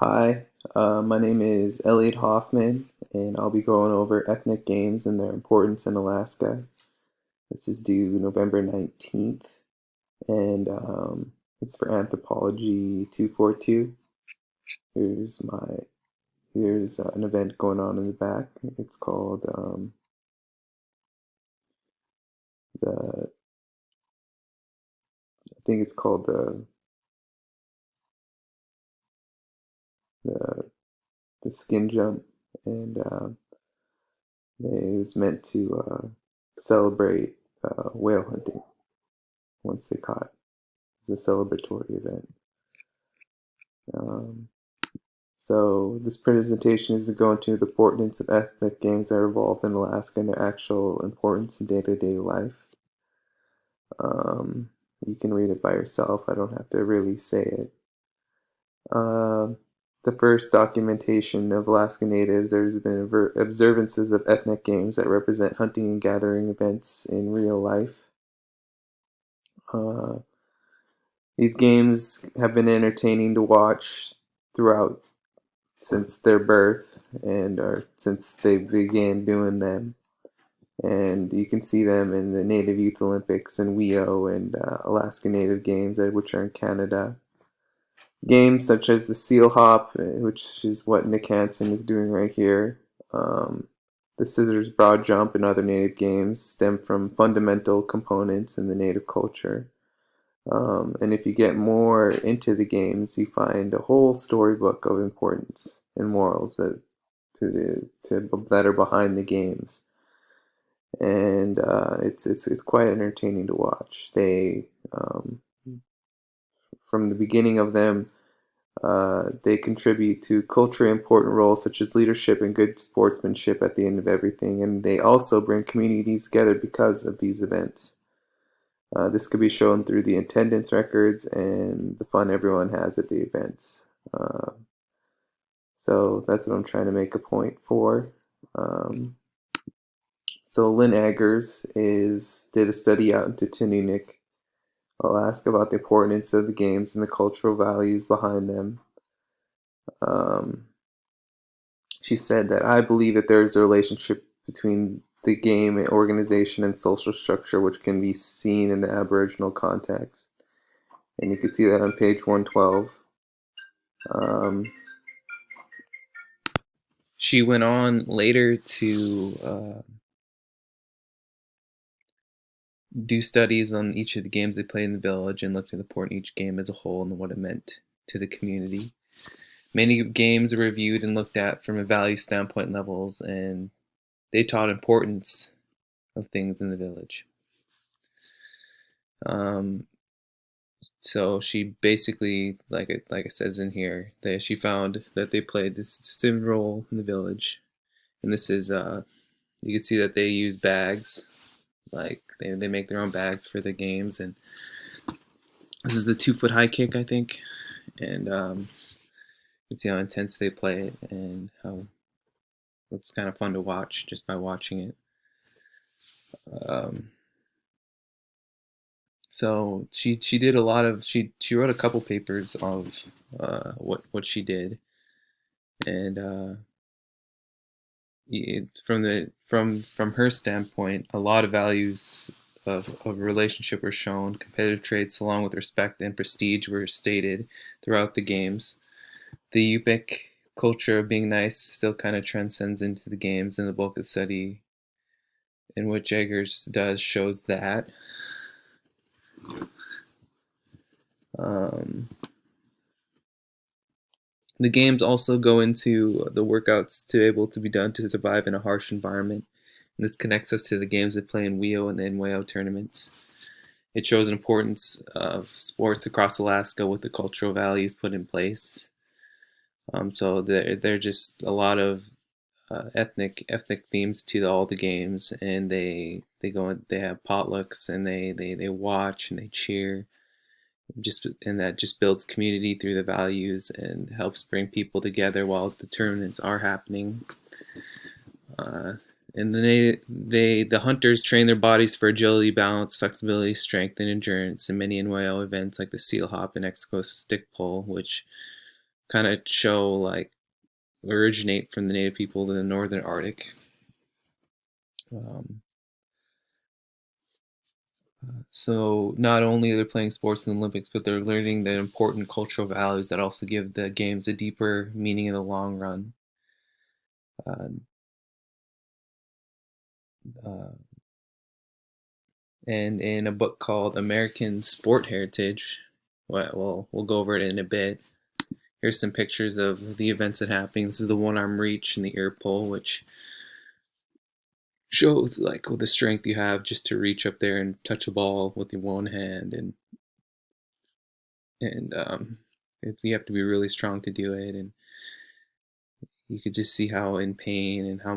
Hi, my name is Elliot Hoffman, and I'll be going over ethnic games and their importance in Alaska. This is due November 19th, and it's for Anthropology 242. Here's my here's an event going on in the back. It's called the I think it's called the the skin jump, and it's meant to celebrate whale hunting once they caught. It's a celebratory event. Um, so this presentation is to go into the importance of ethnic games that are involved in Alaska and their actual importance in day-to-day life. Um, you can read it by yourself. I don't have to really say it. Uh, the first documentation of Alaska Natives, there's been observances of ethnic games that represent hunting and gathering events in real life. Uh, these games have been entertaining to watch throughout since their birth and or since they began doing them. And you can see them in the Native Youth Olympics and WEO and Alaska Native Games, which are in Canada. Games such as the seal hop, which is what Nick Hansen is doing right here, the scissors broad jump, and other Native games stem from fundamental components in the Native culture. And if you get more into the games, you find a whole storybook of importance and morals that are behind the games, and it's quite entertaining to watch. From the beginning of them, they contribute to culturally important roles such as leadership and good sportsmanship at the end of everything, and they also bring communities together because of these events. This could be shown through the attendance records and the fun everyone has at the events. Uh, so that's what I'm trying to make a point for. Um, so Lynn Eggers did a study out into Tununic, Alaska, about the importance of the games and the cultural values behind them. Um, she said that I believe that there is a relationship between the game organization and social structure, which can be seen in the Aboriginal context. And you can see that on page 112. Um, she went on later to do studies on each of the games they played in the village and looked at the port in each game as a whole and what it meant to the community. Many games were reviewed and looked at from a value standpoint levels, and they taught importance of things in the village. Um, so she basically, like it says in here, she found that they played this sim role in the village, and this is you can see that they use bags, like they make their own bags for the games, and this is the 2 foot high kick, I think, and you can see how intense they play it and how it's kind of fun to watch just by watching it. Um, so she did a lot of she wrote a couple papers of what she did, and from her standpoint, a lot of values of a relationship were shown. Competitive traits, along with respect and prestige, were stated throughout the games. The Yupik culture of being nice still kind of transcends into the games, and the bulk of the study in what Jaggers does shows that. Um, the games also go into the workouts to be able to be done to survive in a harsh environment. And this connects us to the games they play in WEO and the NWEO tournaments. It shows an importance of sports across Alaska with the cultural values put in place. So there are just a lot of ethnic themes to all the games, and they have potlucks, and they watch and they cheer, and that just builds community through the values and helps bring people together while the tournaments are happening. Uh, and then the hunters train their bodies for agility, balance, flexibility, strength, and endurance in many NYO events like the seal hop and Eskimo stick pull, which kind of show like originate from the native people in the northern Arctic. Um, so not only are they playing sports in the Olympics, but they're learning the important cultural values that also give the games a deeper meaning in the long run. Uh, uh, and in a book called American Sport Heritage, well, we'll go over it in a bit. Here's some pictures of the events that happened. This is the one arm reach and the ear pull, which shows like the strength you have just to reach up there and touch a ball with your one hand, and it's you have to be really strong to do it, and you could just see how in pain and how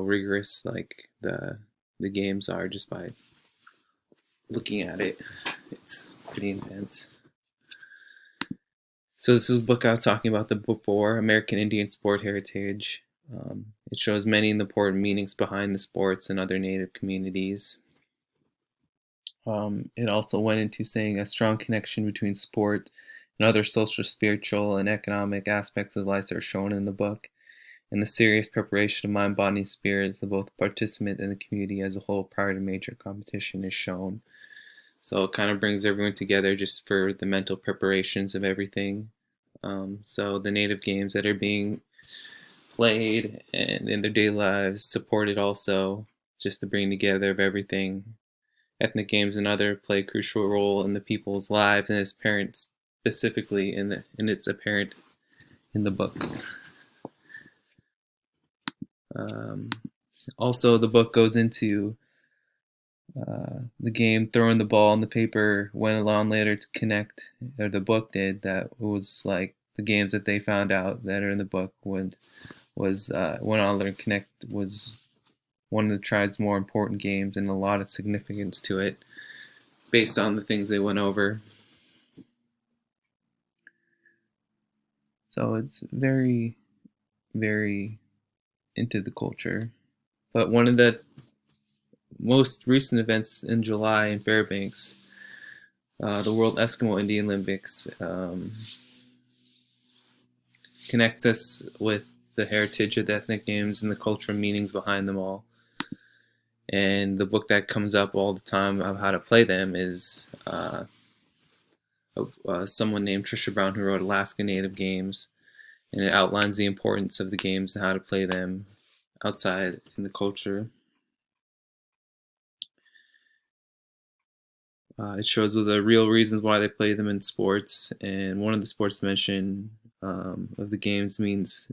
rigorous like the games are just by looking at it. It's pretty intense. So this is a book I was talking about the before, American Indian Sport Heritage. It shows many important meanings behind the sports and other native communities. It also went into saying a strong connection between sport and other social, spiritual, and economic aspects of life that are shown in the book, and the serious preparation of mind, body, and spirit of both the participant and the community as a whole prior to major competition is shown. So it kind of brings everyone together just for the mental preparations of everything. So the native games that are being played and in their daily lives supported also just the bringing together of everything. Ethnic games and other play a crucial role in the people's lives and as parents specifically and it's apparent in the book. Um, Also, the book goes into the game throwing the ball and the paper went along later to connect, or the book did. That was like the games that they found out that are in the book went on to connect was one of the tribe's more important games and a lot of significance to it based on the things they went over. So it's very, very into the culture. But one of the most recent events in July in Fairbanks, the World Eskimo Indian Olympics, connects us with the heritage of the ethnic games and the cultural meanings behind them all. And the book that comes up all the time of how to play them is someone named Trisha Brown who wrote Alaska Native Games, and it outlines the importance of the games and how to play them outside in the culture. It shows the real reasons why they play them in sports, and one of the sports mentioned of the games means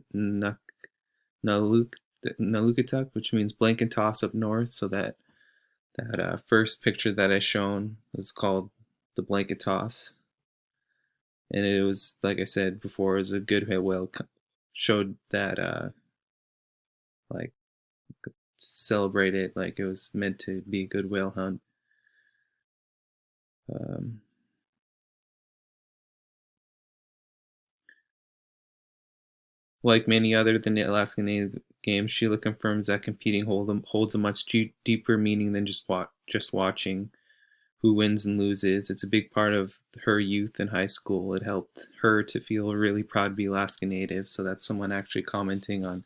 Nalukatuk, which means blanket toss up north. So that first picture that I shown was called the blanket toss, and it was like I said before, it was a good whale showed that like celebrate it like it was meant to be a good whale hunt. Um, Like many other than the Alaskan Native games, Sheila confirms that competing holds a much deeper meaning than just watching who wins and loses. It's a big part of her youth in high school. It helped her to feel really proud to be Alaska Native. So that's someone actually commenting on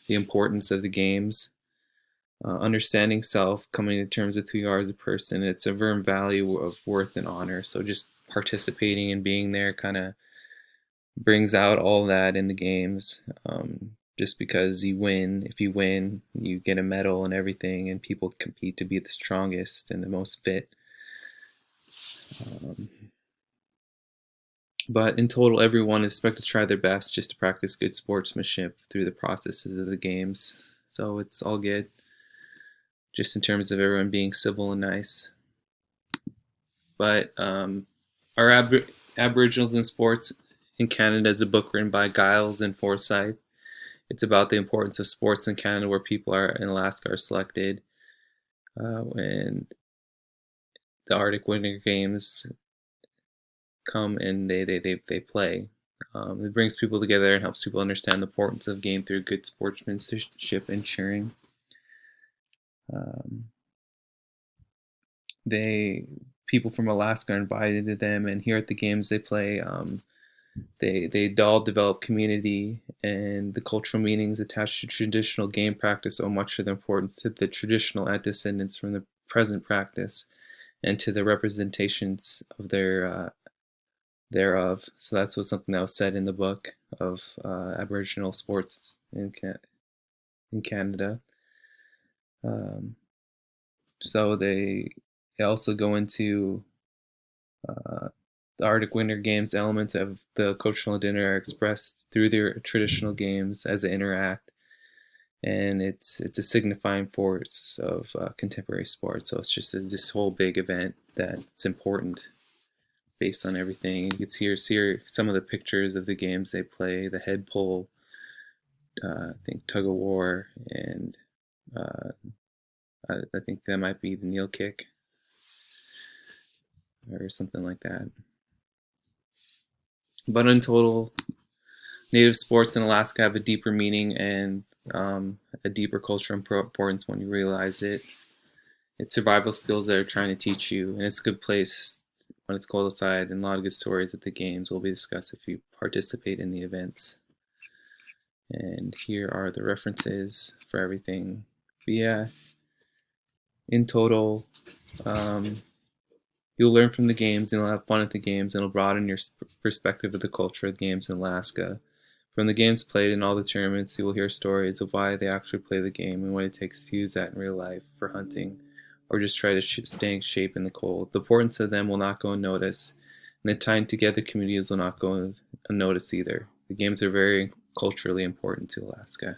the importance of the games. Understanding self, coming to terms with who you are as a person. It's a firm value of worth and honor. So just participating and being there kind of brings out all that in the games. Just because if you win, you get a medal and everything, and people compete to be the strongest and the most fit. Um, but in total, everyone is expected to try their best just to practice good sportsmanship through the processes of the games. So it's all good, just in terms of everyone being civil and nice. But our Aboriginals in Sports in Canada is a book written by Giles and Forsyth. It's about the importance of sports in Canada, where people are in Alaska are selected when the Arctic Winter Games come and they play. It brings people together and helps people understand the importance of game through good sportsmanship and cheering. Um, they People from Alaska are invited to them, and here at the games they play They all develop community, and the cultural meanings attached to traditional game practice owe much of their importance to the traditional antecedents from the present practice and to the representations of thereof. So that's what something that was said in the book of Aboriginal sports in Canada. Um, so they also go into uh, the Arctic Winter Games. Elements of the cultural identity are expressed through their traditional games as they interact, and it's a signifying force of contemporary sports. So it's just this whole big event that's important based on everything. You can see here some of the pictures of the games they play: the head pull, I think tug of war, and uh, I think that might be the kneel kick or something like that. But in total, native sports in Alaska have a deeper meaning and a deeper cultural importance when you realize it. It's survival skills that are trying to teach you, and it's a good place when it's cold outside, and a lot of good stories at the games will be discussed if you participate in the events. And here are the references for everything. But yeah, in total, um, you'll learn from the games, and you'll have fun at the games, and it'll broaden your perspective of the culture of the games in Alaska. From the games played in all the tournaments, you will hear stories of why they actually play the game and what it takes to use that in real life for hunting, or just try to stay in shape in the cold. The importance of them will not go unnoticed, and the tying together communities will not go unnoticed either. The games are very culturally important to Alaska.